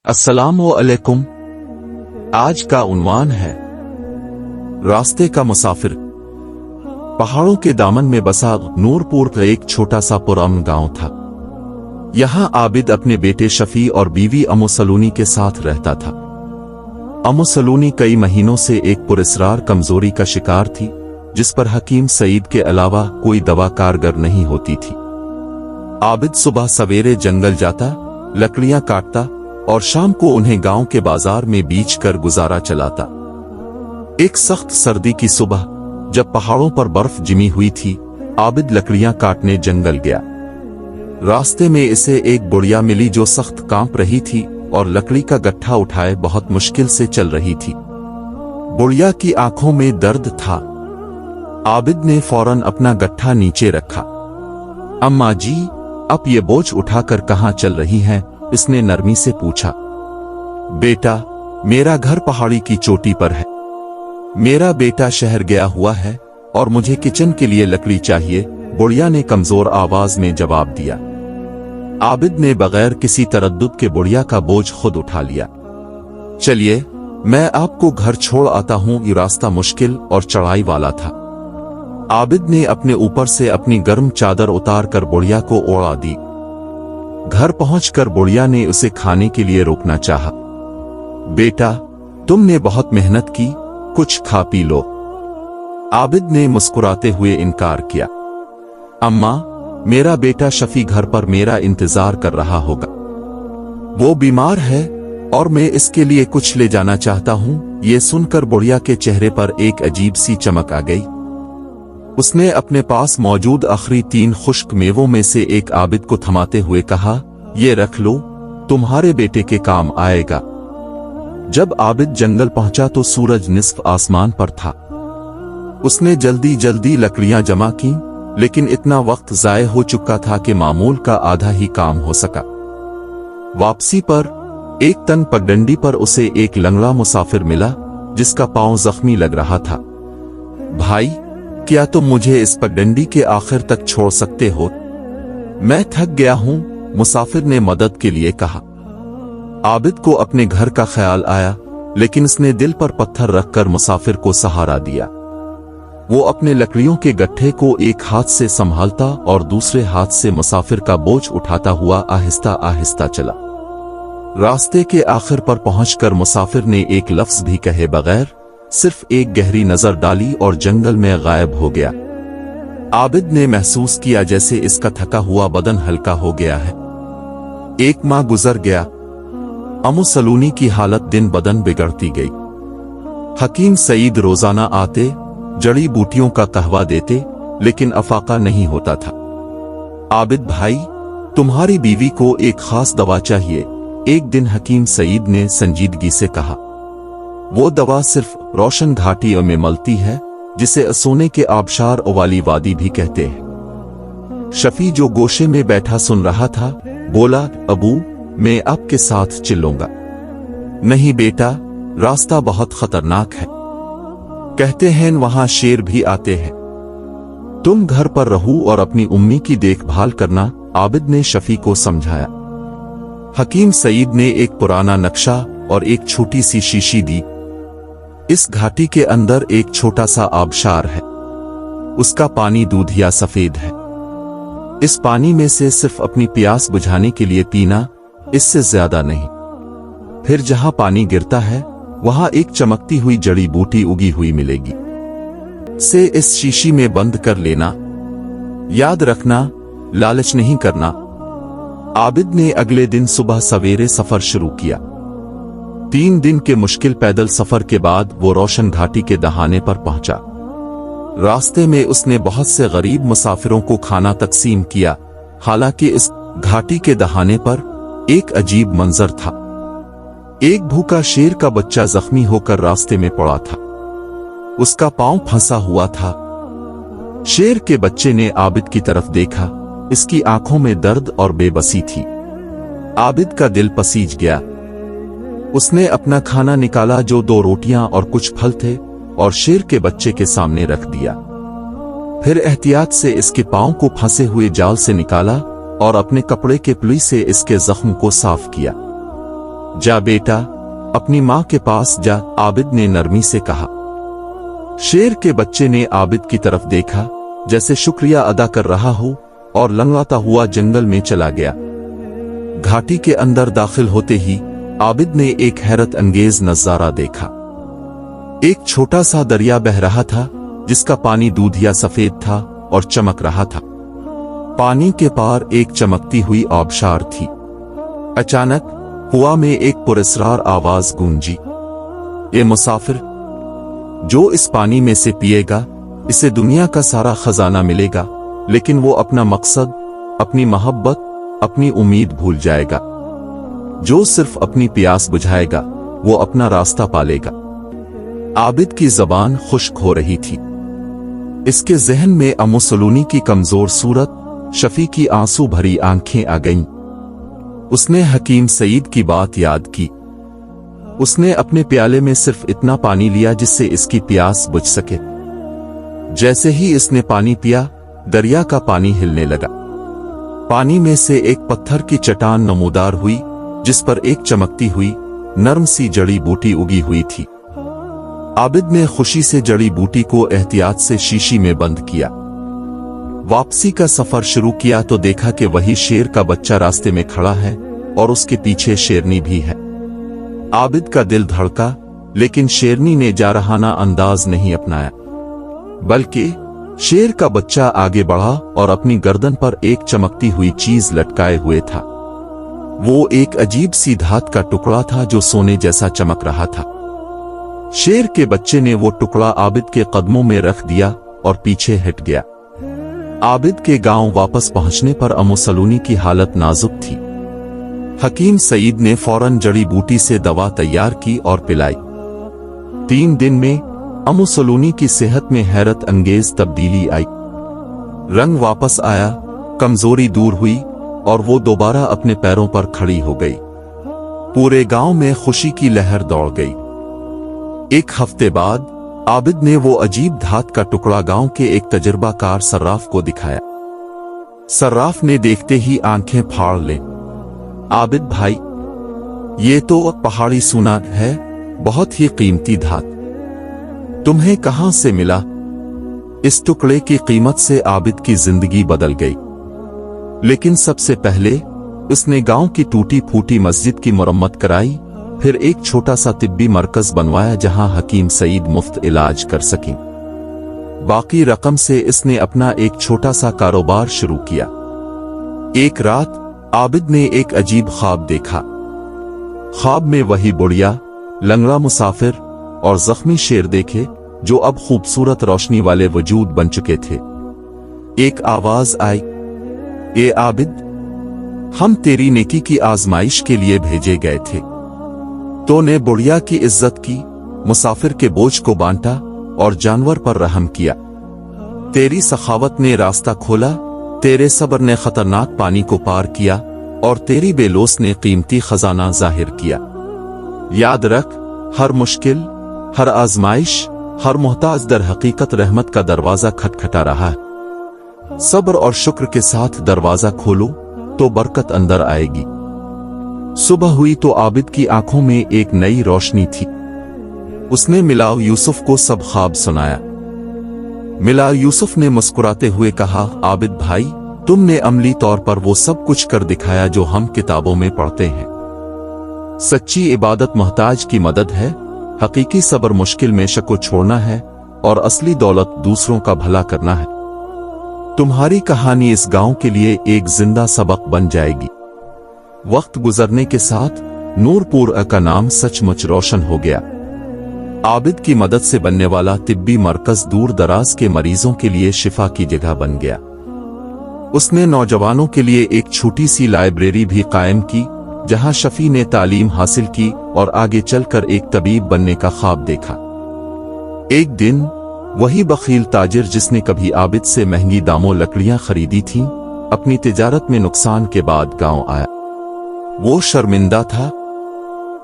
अस्सलामु अलैकुम। आज का उन्वान है रास्ते का मुसाफिर। पहाड़ों के दामन में बसा नूरपुर का एक छोटा सा पुराना गांव था। यहां आबिद अपने बेटे शफी और बीवी अम्मू सलूनी के साथ रहता था। अम्मू सलूनी कई महीनों से एक पुरस्रार कमजोरी का शिकार थी, जिस पर हकीम सईद के अलावा कोई दवा कारगर नहीं होती थी। आबिद सुबह सवेरे जंगल जाता, लकड़ियां काटता और शाम को उन्हें गांव के बाजार में बेच कर गुजारा चलाता। एक सख्त सर्दी की सुबह जब पहाड़ों पर बर्फ जमी हुई थी, आबिद लकड़ियां काटने जंगल गया। रास्ते में इसे एक बुढ़िया मिली जो सख्त कांप रही थी और लकड़ी का गट्ठा उठाए बहुत मुश्किल से चल रही थी। बुढ़िया की आंखों में दर्द था। आबिद ने फौरन अपना गट्ठा नीचे रखा। अम्मा जी, अब ये बोझ उठाकर कहां चल रही हैं? इसने नरमी से पूछा। बेटा, मेरा घर पहाड़ी की चोटी पर है। मेरा बेटा शहर गया हुआ है और मुझे किचन के लिए लकड़ी चाहिए, बुढ़िया ने कमजोर आवाज में जवाब दिया। आबिद ने बगैर किसी तरद्दुद के बुढ़िया का बोझ खुद उठा लिया। चलिए, मैं आपको घर छोड़ आता हूं। ये रास्ता मुश्किल और चढ़ाई वाला था। आबिद ने अपने ऊपर से अपनी गर्म चादर उतार कर बुढ़िया को ओढ़ा दी। घर पहुंचकर बुढ़िया ने उसे खाने के लिए रोकना चाहा। बेटा, तुमने बहुत मेहनत की, कुछ खा पी लो। आबिद ने मुस्कुराते हुए इनकार किया। अम्मा, मेरा बेटा शफी घर पर मेरा इंतजार कर रहा होगा। वो बीमार है और मैं इसके लिए कुछ ले जाना चाहता हूं। ये सुनकर बुढ़िया के चेहरे पर एक अजीब सी चमक आ गई। उसने अपने पास मौजूद आखिरी 3 खुश्क मेवों में से एक आबिद को थमाते हुए कहा, ये रख लो, तुम्हारे बेटे के काम आएगा। जब आबिद जंगल पहुंचा तो सूरज निस्फ आसमान पर था। उसने जल्दी जल्दी लकड़ियां जमा की, लेकिन इतना वक्त जाये हो चुका था कि मामूल का आधा ही काम हो सका। वापसी पर एक तन पगडंडी पर उसे एक लंगड़ा मुसाफिर मिला, जिसका पांव जख्मी लग रहा था। भाई, क्या तुम मुझे इस पगडंडी के आखिर तक छोड़ सकते हो? मैं थक गया हूं, मुसाफिर ने मदद के लिए कहा। आबिद को अपने घर का ख्याल आया, लेकिन उसने दिल पर पत्थर रखकर मुसाफिर को सहारा दिया। वो अपने लकड़ियों के गट्ठे को एक हाथ से संभालता और दूसरे हाथ से मुसाफिर का बोझ उठाता हुआ आहिस्ता आहिस्ता चला। रास्ते के आखिर पर पहुंचकर मुसाफिर ने एक लफ्ज भी कहे बगैर सिर्फ एक गहरी नजर डाली और जंगल में गायब हो गया। आबिद ने महसूस किया जैसे इसका थका हुआ बदन हल्का हो गया है। एक माह गुजर गया। अम्मू सलूनी की हालत दिन बदन बिगड़ती गई। हकीम सईद रोजाना आते, जड़ी बूटियों का कहवा देते, लेकिन अफाका नहीं होता था। आबिद भाई, तुम्हारी बीवी को एक खास दवा चाहिए, एक दिन हकीम सईद ने संजीदगी से कहा। वो दवा सिर्फ रोशन घाटी में मलती है, जिसे सोने के आबशार वाली वादी भी कहते हैं। शफी जो गोशे में बैठा सुन रहा था, बोला, अबू, मैं आपके साथ चलूंगा। नहीं बेटा, रास्ता बहुत खतरनाक है। कहते हैं वहां शेर भी आते हैं। तुम घर पर रहो और अपनी उम्मी की देखभाल करना, आबिद ने शफी को समझाया। हकीम सईद ने एक पुराना नक्शा और एक छोटी सी शीशी दी। इस घाटी के अंदर एक छोटा सा आबशार है। उसका पानी दूधिया सफेद है। इस पानी में से सिर्फ अपनी प्यास बुझाने के लिए पीना, इससे ज्यादा नहीं। फिर जहां पानी गिरता है, वहां एक चमकती हुई जड़ी बूटी उगी हुई मिलेगी। से इस शीशी में बंद कर लेना। याद रखना, लालच नहीं करना। आबिद ने अगले दिन सुबह सवेरे सफर शुरू किया। 3 दिन के मुश्किल पैदल सफर के बाद वो रोशन घाटी के दहाने पर पहुंचा। रास्ते में उसने बहुत से गरीब मुसाफिरों को खाना तकसीम किया। हालांकि इस घाटी के दहाने पर एक अजीब मंजर था। एक भूखा शेर का बच्चा जख्मी होकर रास्ते में पड़ा था। उसका पांव फंसा हुआ था। शेर के बच्चे ने आबिद की तरफ देखा। इसकी आंखों में दर्द और बेबसी थी। आबिद का दिल पसीज गया। उसने अपना खाना निकाला, जो 2 रोटियां और कुछ फल थे, और शेर के बच्चे के सामने रख दिया। फिर एहतियात से इसके पांव को फंसे हुए जाल से निकाला और अपने कपड़े के पुली से इसके जख्म को साफ किया। जा बेटा, अपनी माँ के पास जा, आबिद ने नरमी से कहा। शेर के बच्चे ने आबिद की तरफ देखा, जैसे शुक्रिया अदा कर रहा हो, और लंगड़ाता हुआ जंगल में चला गया। घाटी के अंदर दाखिल होते ही आबिद ने एक हैरत अंगेज नजारा देखा। एक छोटा सा दरिया बह रहा था, जिसका पानी दूधिया सफेद था और चमक रहा था। पानी के पार एक चमकती हुई आबशार थी। अचानक कुआं में एक पुरस्कार आवाज गूंजी, "ए मुसाफिर, जो इस पानी में से पिएगा, इसे दुनिया का सारा खजाना मिलेगा, लेकिन वो अपना मकसद, अपनी मोहब्बत, अपनी उम्मीद भूल जाएगा। जो सिर्फ अपनी प्यास बुझाएगा, वो अपना रास्ता पालेगा।" आबिद की जबान खुश्क हो रही थी। इसके जहन में अम्मू सलूनी की कमजोर सूरत, शफी की आंसू भरी आंखें आ गईं। उसने हकीम सईद की बात याद की। उसने अपने प्याले में सिर्फ इतना पानी लिया जिससे इसकी प्यास बुझ सके। जैसे ही इसने पानी पिया, दरिया का पानी हिलने लगा। पानी में से एक पत्थर की चट्टान नमूदार हुई, जिस पर एक चमकती हुई नर्म सी जड़ी बूटी उगी हुई थी। आबिद ने खुशी से जड़ी बूटी को एहतियात से शीशी में बंद किया। वापसी का सफर शुरू किया तो देखा कि वही शेर का बच्चा रास्ते में खड़ा है और उसके पीछे शेरनी भी है। आबिद का दिल धड़का, लेकिन शेरनी ने जारहाना अंदाज नहीं अपनाया, बल्कि शेर का बच्चा आगे बढ़ा और अपनी गर्दन पर एक चमकती हुई चीज लटकाए हुए था। वो एक अजीब सी धात का टुकड़ा था जो सोने जैसा चमक रहा था। शेर के बच्चे ने वो टुकड़ा आबिद के कदमों में रख दिया और पीछे हट गया। आबिद के गांव वापस पहुंचने पर अम्मू सलूनी की हालत नाजुक थी। हकीम सईद ने फौरन जड़ी बूटी से दवा तैयार की और पिलाई। 3 दिन में अम्मू सलूनी की सेहत में हैरत अंगेज तब्दीली आई। रंग वापस आया, कमजोरी दूर हुई और वो दोबारा अपने पैरों पर खड़ी हो गई। पूरे गांव में खुशी की लहर दौड़ गई। 1 हफ्ते बाद आबिद ने वो अजीब धात का टुकड़ा गांव के एक तजुर्बाकार सर्राफ को दिखाया। सर्राफ ने देखते ही आंखें फाड़ ली। आबिद भाई, ये तो पहाड़ी सोना है, बहुत ही कीमती धात। तुम्हें कहां से मिला? इस टुकड़े की कीमत से आबिद की जिंदगी बदल गई। लेकिन सबसे पहले उसने गांव की टूटी फूटी मस्जिद की मरम्मत कराई, फिर एक छोटा सा तिब्बी मरकज बनवाया जहां हकीम सईद मुफ्त इलाज कर सकें। बाकी रकम से इसने अपना एक छोटा सा कारोबार शुरू किया। एक रात आबिद ने एक अजीब ख्वाब देखा। ख्वाब में वही बुढ़िया, लंगड़ा मुसाफिर और जख्मी शेर देखे, जो अब खूबसूरत रोशनी वाले वजूद बन चुके थे। एक आवाज आई, "ए आबिद, हम तेरी नेकी की आजमाइश के लिए भेजे गए थे। तो ने बुढ़िया की इज्जत की, मुसाफिर के बोझ को बांटा और जानवर पर रहम किया। तेरी सखावत ने रास्ता खोला, तेरे सब्र ने खतरनाक पानी को पार किया और तेरी बेलोस ने कीमती खजाना जाहिर किया। याद रख, हर मुश्किल, हर आजमाइश, हर मोहताज दर हकीकत रहमत का दरवाजा खटखटा रहा है। सब्र और शुक्र के साथ दरवाजा खोलो तो बरकत अंदर आएगी।" सुबह हुई तो आबिद की आंखों में एक नई रोशनी थी। उसने मिलाव यूसुफ को सब ख्वाब सुनाया। मिलाव यूसुफ ने मुस्कुराते हुए कहा, "आबिद भाई, तुमने अमली तौर पर वो सब कुछ कर दिखाया जो हम किताबों में पढ़ते हैं। सच्ची इबादत मोहताज की मदद है, हकीकी सब्र मुश्किल में शक को छोड़ना है और असली दौलत दूसरों का भला करना है। तुम्हारी कहानी इस गांव के लिए एक जिंदा सबक बन जाएगी।" वक्त गुजरने के साथ नूरपुर का नाम सचमुच रोशन हो गया। आबिद की मदद से बनने वाला तिब्बी मरकज दूर दराज के मरीजों के लिए शिफा की जगह बन गया। उसने नौजवानों के लिए एक छोटी सी लाइब्रेरी भी कायम की, जहां शफी ने तालीम हासिल की और आगे चलकर एक तबीब बनने का ख्वाब देखा। एक दिन वही बखील ताजिर जिसने कभी आबिद से महंगी दामों लकड़ियां खरीदी थीं, अपनी तिजारत में नुकसान के बाद गांव आया। वो शर्मिंदा था।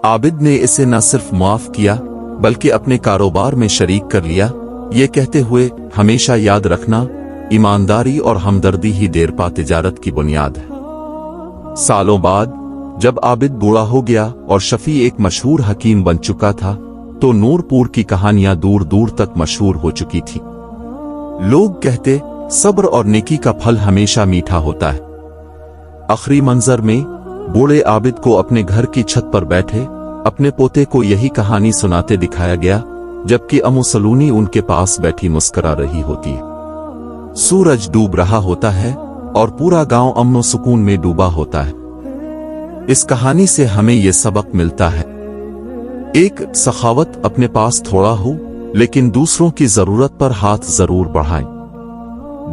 आबिद ने इसे न सिर्फ माफ किया बल्कि अपने कारोबार में शरीक कर लिया, ये कहते हुए, "हमेशा याद रखना, ईमानदारी और हमदर्दी ही देरपा तिजारत की बुनियाद है।" सालों बाद जब आबिद बूढ़ा हो गया और शफी एक मशहूर हकीम बन चुका था तो नूरपुर की कहानियां दूर दूर तक मशहूर हो चुकी थी। लोग कहते सब्र और नेकी का फल हमेशा मीठा होता है। आखिरी मंजर में बूढ़े आबिद को अपने घर की छत पर बैठे अपने पोते को यही कहानी सुनाते दिखाया गया, जबकि अम्मू सलूनी उनके पास बैठी मुस्कुरा रही होती है। सूरज डूब रहा होता है और पूरा गांव अमन सुकून में डूबा होता है। इस कहानी से हमें यह सबक मिलता है, एक, सखावत अपने पास थोड़ा हो लेकिन दूसरों की जरूरत पर हाथ जरूर बढ़ाएं।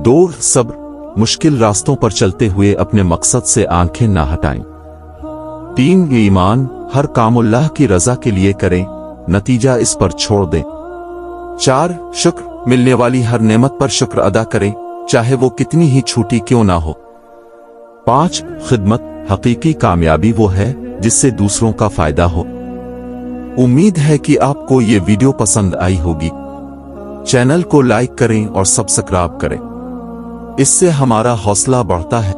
2, सब्र, मुश्किल रास्तों पर चलते हुए अपने मकसद से आंखें ना हटाएं। 3, ईमान, हर काम अल्लाह की रजा के लिए करें, नतीजा इस पर छोड़ दें। 4, शुक्र, मिलने वाली हर नेमत पर शुक्र अदा करें, चाहे वो कितनी ही छोटी क्यों ना हो। 5, खिदमत, हकीकी कामयाबी वो है जिससे दूसरों का फायदा हो। उम्मीद है कि आपको ये वीडियो पसंद आई होगी। चैनल को लाइक करें और सब्सक्राइब करें, इससे हमारा हौसला बढ़ता है।